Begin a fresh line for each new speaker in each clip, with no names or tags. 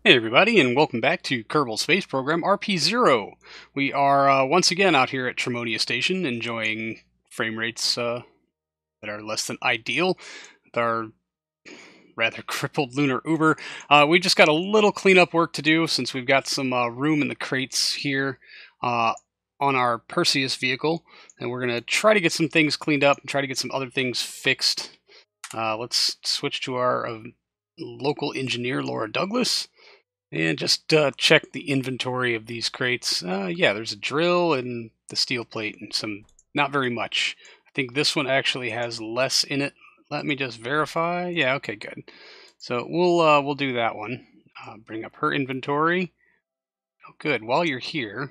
Hey everybody, and welcome back to Kerbal Space Program RP-0. We are once again out here at Rosalina Station, enjoying frame rates that are less than ideal with our rather crippled lunar Uber. We just got a little cleanup work to do since we've got some room in the crates here on our Perseus vehicle, and we're going to try to get some things cleaned up and try to get some other things fixed. Let's switch to our local engineer, Laura Douglas. And just check the inventory of these crates. Yeah, there's a drill and the steel plate and some, not very much. I think this one actually has less in it. Let me just verify. Yeah, okay, good. So we'll do that one. Bring up her inventory. Oh, good. While you're here,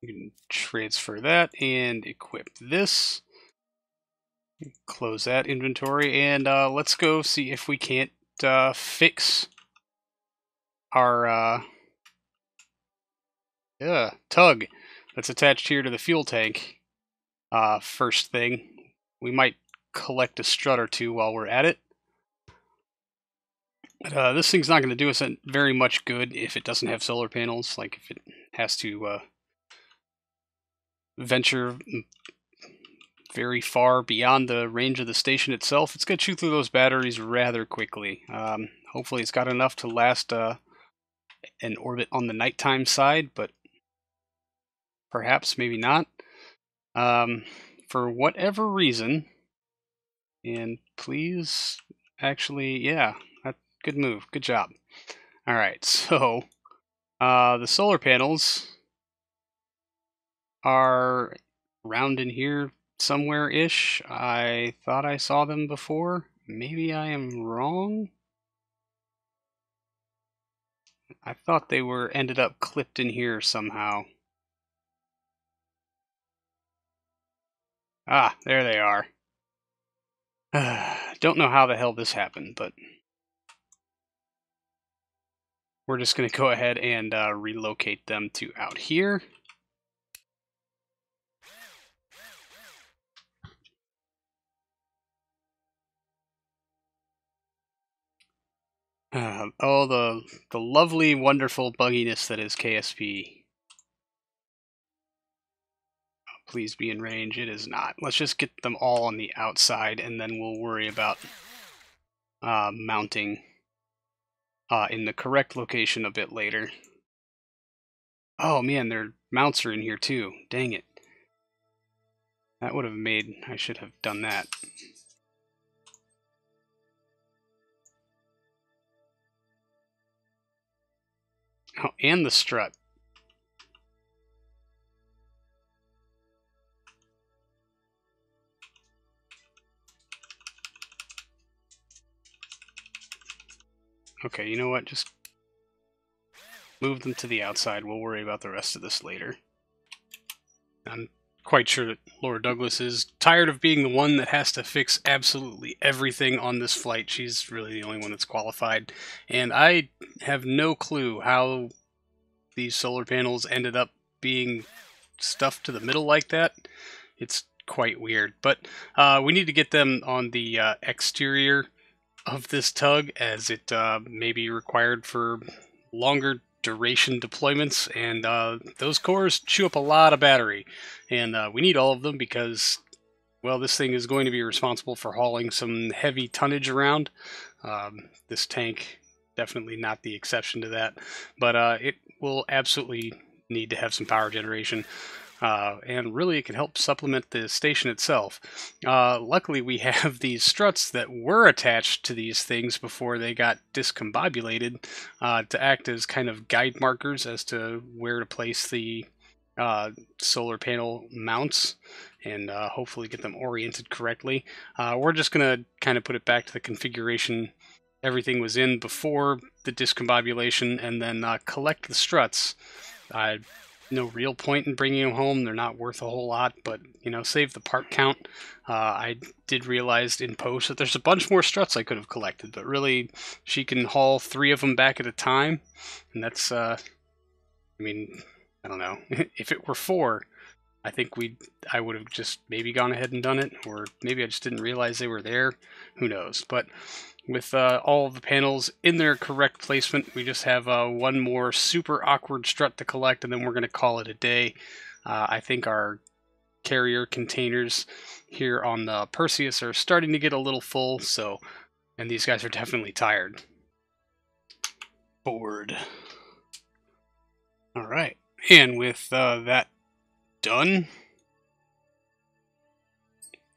you can transfer that and equip this. Close that inventory, and let's go see if we can't fix our tug that's attached here to the fuel tank. First thing, we might collect a strut or two while we're at it. But, this thing's not going to do us very much good if it doesn't have solar panels, like if it has to venture very far beyond the range of the station itself. It's going to chew through those batteries rather quickly. Hopefully it's got enough to last an orbit on the nighttime side, but perhaps, maybe not. For whatever reason, and please, actually, yeah, good move, good job. Alright, so, the solar panels are around in here somewhere-ish. I thought I saw them before. Maybe I am wrong? I thought they ended up clipped in here somehow. Ah, there they are. Don't know how the hell this happened, but we're just going to go ahead and relocate them to out here. Oh, the lovely, wonderful bugginess that is KSP. Please be in range. It is not. Let's just get them all on the outside, and then we'll worry about mounting in the correct location a bit later. Oh man, their mounts are in here too. Dang it. That would have made... I should have done that. Oh, and the strut. Okay, you know what? Just move them to the outside. We'll worry about the rest of this later. I'm quite sure that Laura Douglas is tired of being the one that has to fix absolutely everything on this flight. She's really the only one that's qualified. And I have no clue how these solar panels ended up being stuffed to the middle like that. It's quite weird. But we need to get them on the exterior of this tug, as it may be required for longer duration deployments, and those cores chew up a lot of battery, and we need all of them because, well, this thing is going to be responsible for hauling some heavy tonnage around. This tank, definitely not the exception to that, but it will absolutely need to have some power generation. And really it can help supplement the station itself. Luckily we have these struts that were attached to these things before they got discombobulated to act as kind of guide markers as to where to place the solar panel mounts, and hopefully get them oriented correctly. We're just going to kind of put it back to the configuration everything was in before the discombobulation, and then collect the struts. No real point in bringing them home. They're not worth a whole lot, but, you know, save the part count. I did realize in post that there's a bunch more struts I could have collected, but really, she can haul 3 of them back at a time, and that's, I mean, I don't know. If it were 4, I think I would have just maybe gone ahead and done it, or maybe I just didn't realize they were there. Who knows? But with all of the panels in their correct placement, we just have one more super awkward strut to collect, and then we're going to call it a day. I think our carrier containers here on the Perseus are starting to get a little full, and these guys are definitely tired. Bored. All right, and with that done,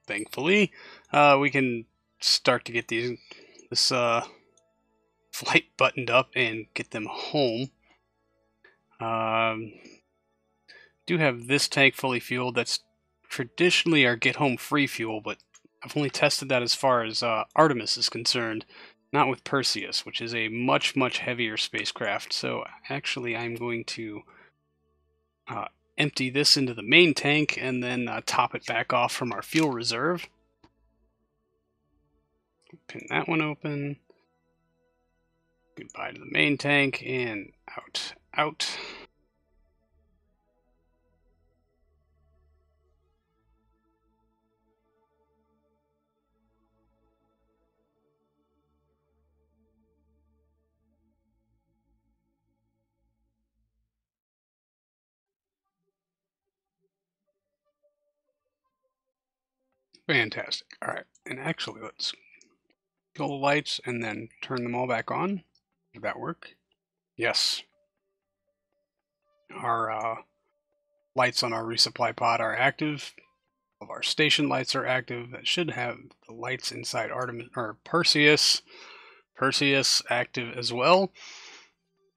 thankfully, we can start to get this flight buttoned up and get them home. Do have this tank fully fueled. That's traditionally our get home free fuel, but I've only tested that as far as Artemis is concerned, not with Perseus, which is a much heavier spacecraft. So actually I'm going to empty this into the main tank and then top it back off from our fuel reserve. Pin that one open. Goodbye to the main tank, and out. Fantastic. All right, and actually let's kill the lights and then turn them all back on. Did that work? Yes. Our lights on our resupply pod are active. All of our station lights are active. That should have the lights inside Artemis or Perseus active as well.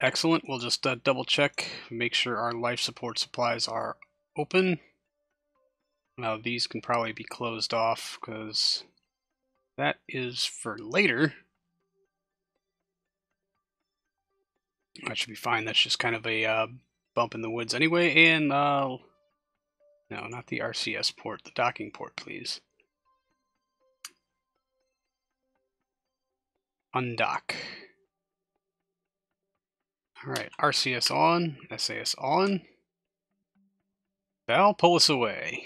Excellent. We'll just double check, make sure our life support supplies are open. Now these can probably be closed off because that is for later. That should be fine. That's just kind of a bump in the woods anyway. And no, not the RCS port, the docking port, please. Undock. Alright, RCS on, SAS on. Val, pull us away.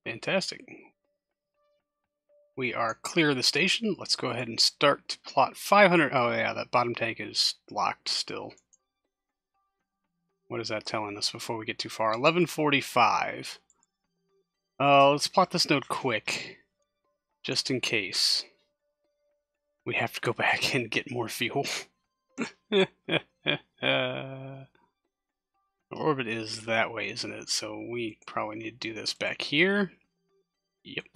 Fantastic. We are clear of the station. Let's go ahead and start to plot 500. Oh yeah, that bottom tank is locked still. What is that telling us before we get too far? 11:45. Let's plot this node quick, just in case we have to go back and get more fuel. Orbit is that way, isn't it? So we probably need to do this back here. Yep.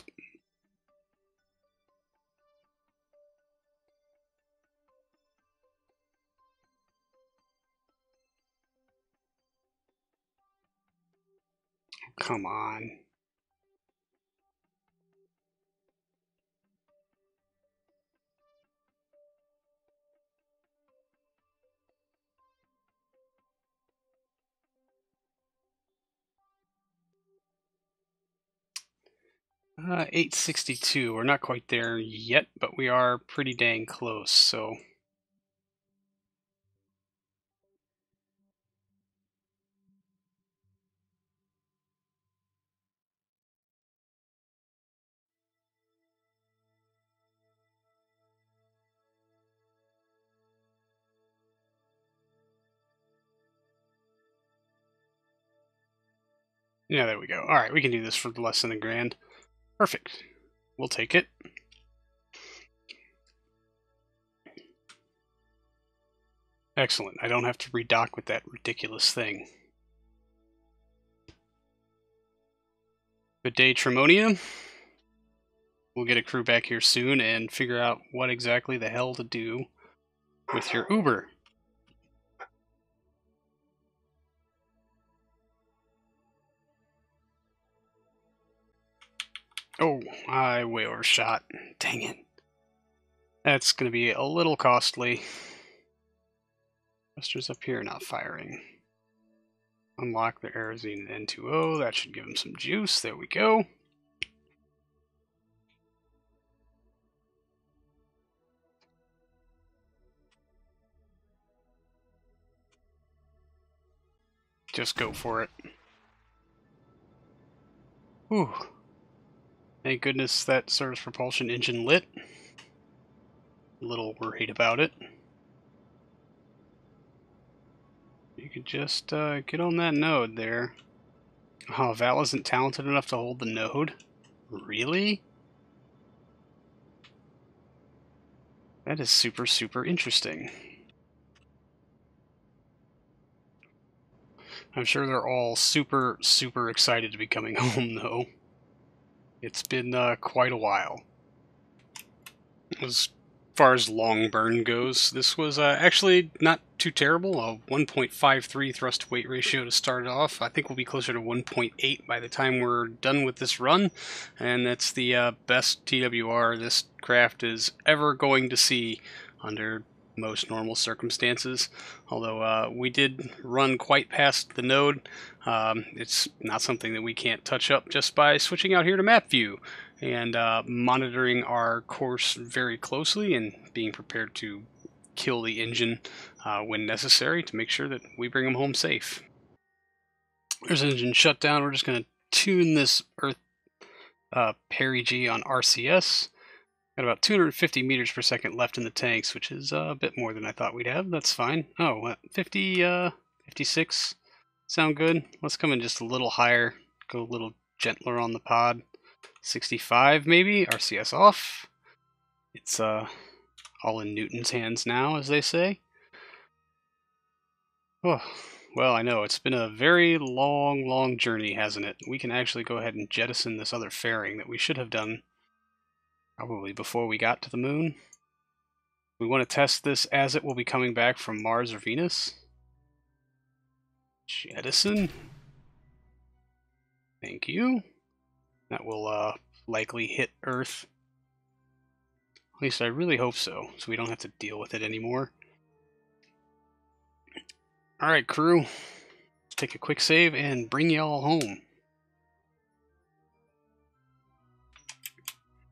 Come on. Uh, 862. We're not quite there yet, but we are pretty dang close, so... Yeah, there we go. Alright, we can do this for less than $1,000. Perfect. We'll take it. Excellent. I don't have to redock with that ridiculous thing. Good day, Tremonia. We'll get a crew back here soon and figure out what exactly the hell to do with your Uber. Oh, I way overshot. Dang it. That's going to be a little costly. Thrusters up here not firing. Unlock the Aerozine N2O. That should give him some juice. There we go. just go for it. Whew. Thank goodness that surface propulsion engine lit. A little worried about it. You could just get on that node there. Oh, Val isn't talented enough to hold the node? Really? That is super, super interesting. I'm sure they're all super, super excited to be coming home, though. It's been quite a while. As far as long burn goes, this was actually not too terrible. A 1.53 thrust-to-weight ratio to start off. I think we'll be closer to 1.8 by the time we're done with this run, and that's the best TWR this craft is ever going to see under most normal circumstances. Although we did run quite past the node, it's not something that we can't touch up just by switching out here to map view and monitoring our course very closely and being prepared to kill the engine when necessary to make sure that we bring them home safe. There's engine shutdown. We're just going to tune this Earth perigee on RCS. Got about 250 meters per second left in the tanks, which is a bit more than I thought we'd have. That's fine. Oh, 56 sound good. Let's come in just a little higher, go a little gentler on the pod. 65 maybe, RCS off. It's all in Newton's hands now, as they say. Oh, well, I know, it's been a very long journey, hasn't it? We can actually go ahead and jettison this other fairing that we should have done probably before we got to the moon. We want to test this as it will be coming back from Mars or Venus. Jettison. Thank you. That will likely hit Earth. At least I really hope so we don't have to deal with it anymore. Alright, crew. Let's take a quick save and bring y'all home.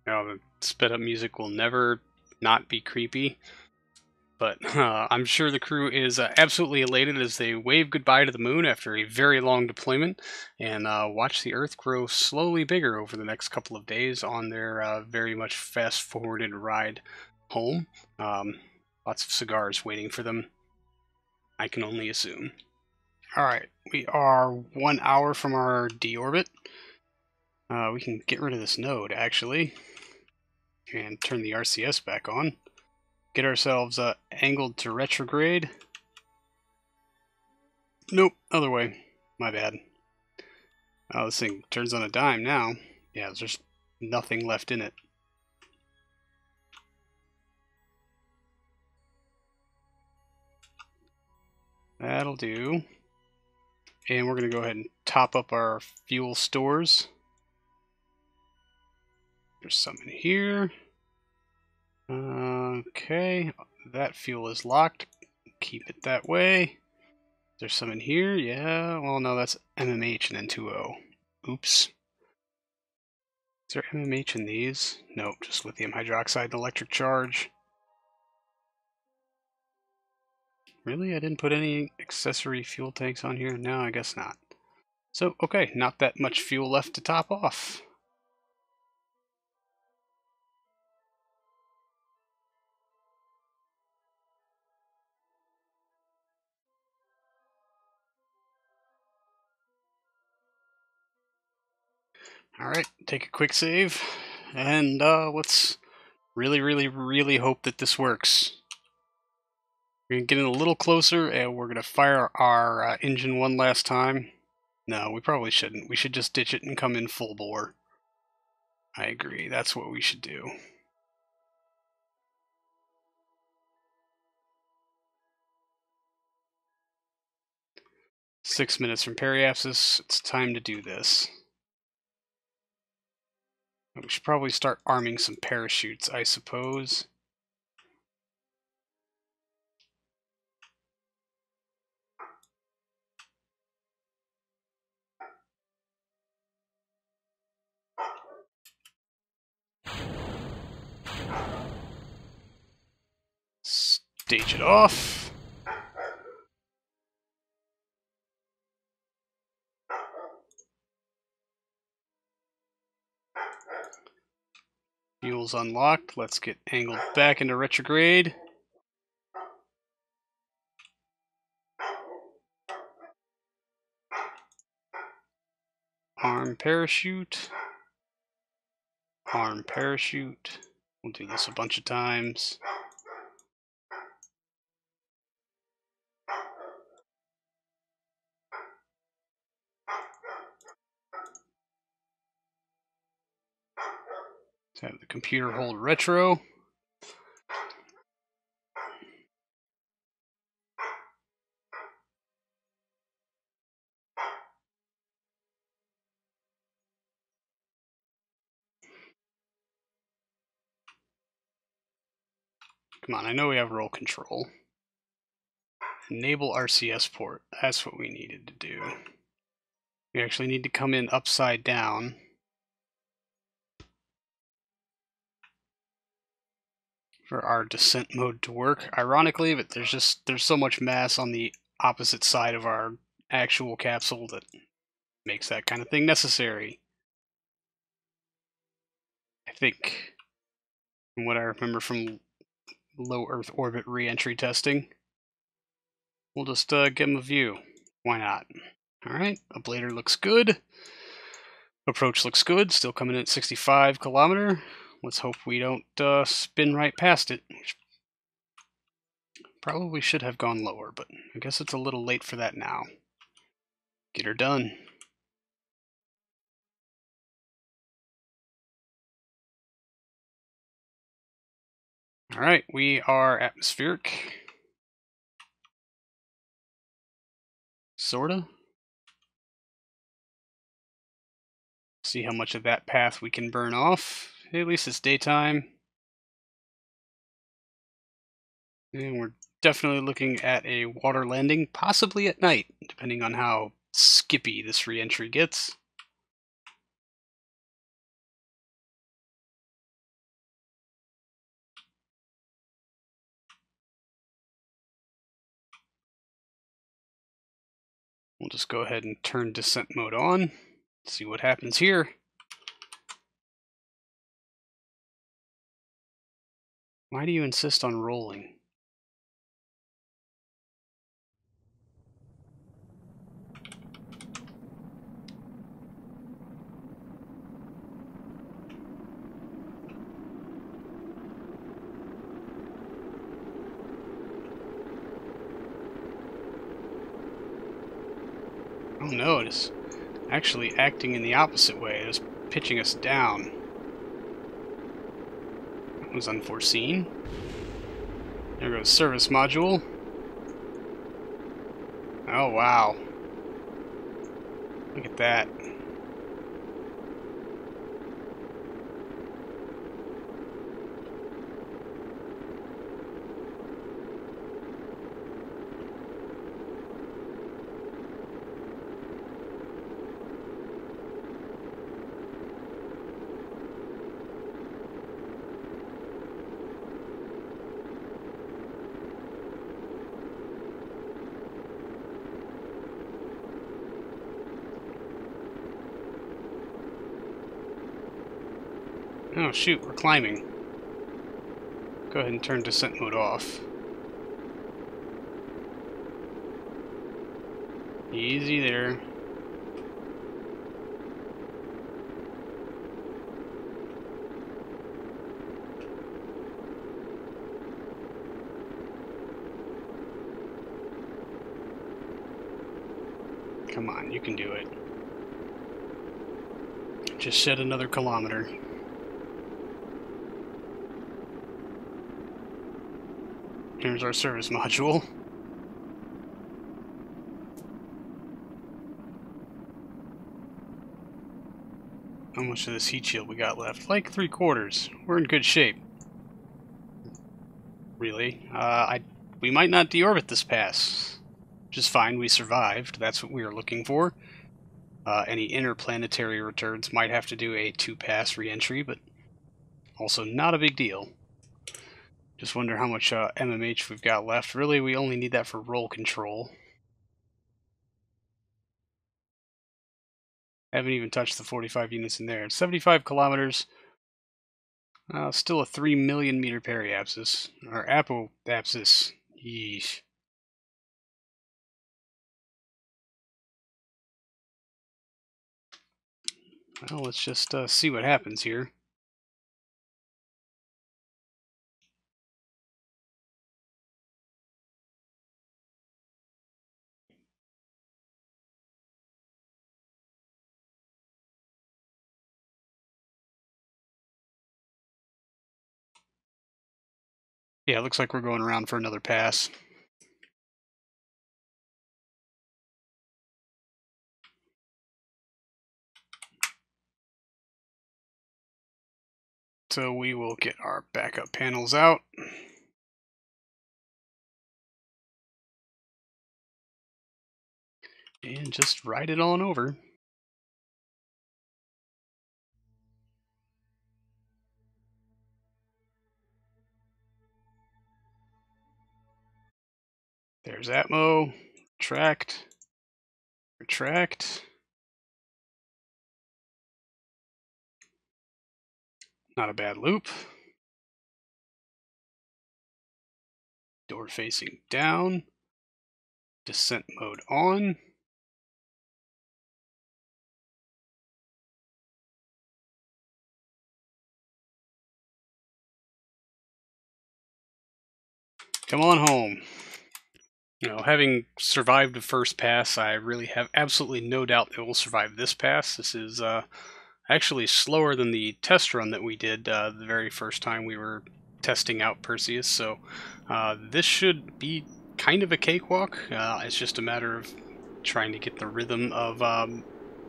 Now, the sped up music will never not be creepy, but I'm sure the crew is absolutely elated as they wave goodbye to the moon after a very long deployment and watch the Earth grow slowly bigger over the next couple of days on their very much fast-forwarded ride home. Lots of cigars waiting for them, I can only assume. Alright, we are 1 hour from our deorbit. We can get rid of this node, actually, and turn the RCS back on. Get ourselves angled to retrograde. Nope, other way. My bad. Oh, this thing turns on a dime now. Yeah, there's just nothing left in it. That'll do. And we're going to go ahead and top up our fuel stores. There's some in here. Okay, that fuel is locked. Keep it that way. There's some in here. Yeah, well, no, that's MMH and N2O. Oops. Is there MMH in these? Nope, just lithium hydroxide and electric charge. Really? I didn't put any accessory fuel tanks on here? No, I guess not. So, okay, not that much fuel left to top off. Alright, take a quick save, and let's really hope that this works. We're going to get in a little closer, and we're going to fire our engine one last time. No, we probably shouldn't. We should just ditch it and come in full bore. I agree, that's what we should do. Six minutes from periapsis, it's time to do this. We should probably start arming some parachutes, I suppose. Stage it off. angles unlocked. Let's get angled back into retrograde. Arm parachute. Arm parachute. We'll do this a bunch of times. Let's have the computer hold retro. Come on, I know we have roll control. Enable RCS port. That's what we needed to do. We actually need to come in upside down. For our descent mode to work. Ironically, but there's so much mass on the opposite side of our actual capsule that makes that kind of thing necessary. I think, from what I remember from low Earth orbit re-entry testing, we'll just give them a view. Why not? Alright, ablator looks good. Approach looks good, still coming in at 65 kilometer. Let's hope we don't spin right past it. Probably should have gone lower, but I guess it's a little late for that now. Get her done. Alright, we are atmospheric. Sorta. See how much of that path we can burn off. At least it's daytime. And we're definitely looking at a water landing, possibly at night, depending on how skippy this re-entry gets. We'll just go ahead and turn descent mode on. See what happens here. Why do you insist on rolling? Oh no, it is actually acting in the opposite way. It is pitching us down. That was unforeseen. There goes service module. Oh wow. Look at that. Oh shoot, we're climbing. Go ahead and turn descent mode off. Easy there. Come on, you can do it. Just shed another kilometer. Here's our service module. How much of this heat shield we got left? Like 3/4. We're in good shape. Really. We might not deorbit this pass. Which is fine, we survived. That's what we were looking for. Any interplanetary returns might have to do a 2-pass re-entry, but also not a big deal. Just wonder how much MMH we've got left. Really, we only need that for roll control. Haven't even touched the 45 units in there. It's 75 kilometers. Still a 3 million meter periapsis, or apoapsis. Yeesh. Well, let's just see what happens here. Yeah, it looks like we're going around for another pass. So we will get our backup panels out. And just ride it on over. There's Atmo. Retract. Retract. Not a bad loop. Door facing down. Descent mode on. Come on home. You know, having survived the first pass, I really have absolutely no doubt that we'll survive this pass. This is actually slower than the test run that we did the very first time we were testing out Perseus, so this should be kind of a cakewalk. It's just a matter of trying to get the rhythm of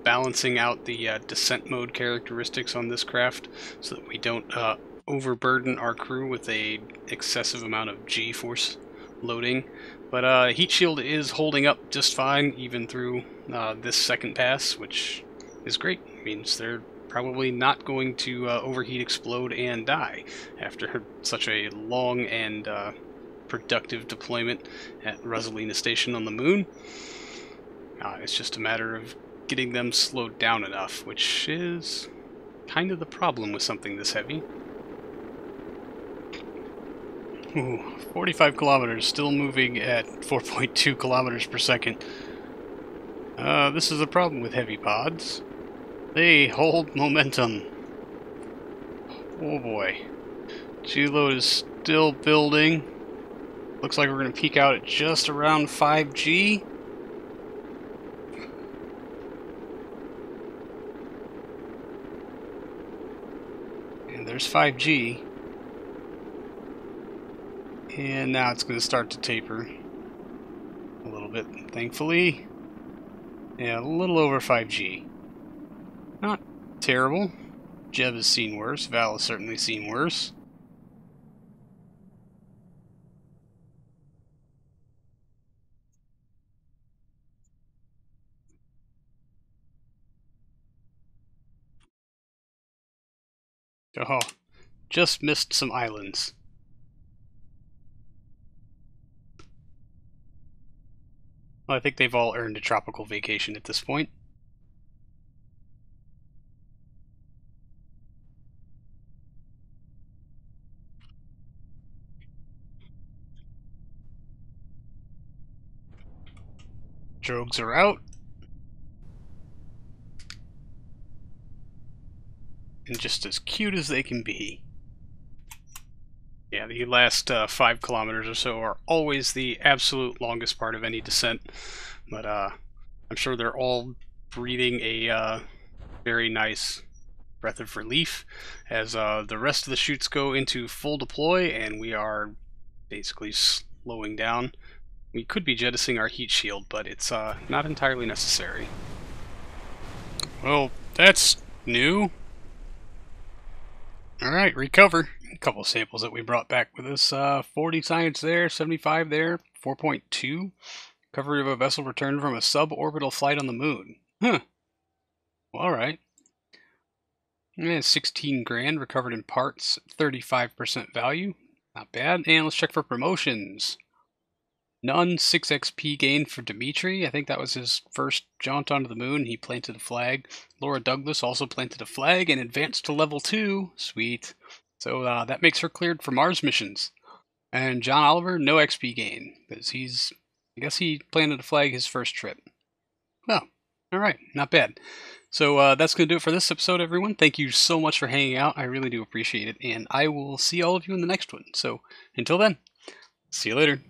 balancing out the descent mode characteristics on this craft so that we don't overburden our crew with a excessive amount of G-force loading. But Heat Shield is holding up just fine even through this second pass, which is great. It means they're probably not going to overheat, explode, and die after such a long and productive deployment at Rosalina Station on the moon. It's just a matter of getting them slowed down enough, which is kind of the problem with something this heavy. Ooh, 45 kilometers, still moving at 4.2 kilometers per second. This is a problem with heavy pods. They hold momentum. Oh boy. G-load is still building. Looks like we're going to peak out at just around 5G. And there's 5G. And now it's going to start to taper a little bit, thankfully. Yeah, a little over 5G. Not terrible. Jeb has seen worse. Val has certainly seen worse. Oh, just missed some islands. Well, I think they've all earned a tropical vacation at this point. Drogues are out. And just as cute as they can be. Yeah, the last 5 kilometers or so are always the absolute longest part of any descent. But I'm sure they're all breathing a very nice breath of relief as the rest of the chutes go into full deploy and we are basically slowing down. We could be jettisoning our heat shield, but it's not entirely necessary. Well, that's new. Alright, recover. A couple of samples that we brought back with us. 40 science there, 75 there, 4.2. Recovery of a vessel returned from a suborbital flight on the moon. Huh. Well, alright. 16 grand recovered in parts, 35% value. Not bad. And let's check for promotions. None 6 XP gain for Dimitri. I think that was his first jaunt onto the moon. He planted a flag. Laura Douglas also planted a flag and advanced to level 2. Sweet. So that makes her cleared for Mars missions. And John Oliver, no XP gain, because I guess he planted to flag his first trip. Well, alright, not bad. So that's going to do it for this episode, everyone. Thank you so much for hanging out. I really do appreciate it. And I will see all of you in the next one. So until then, see you later.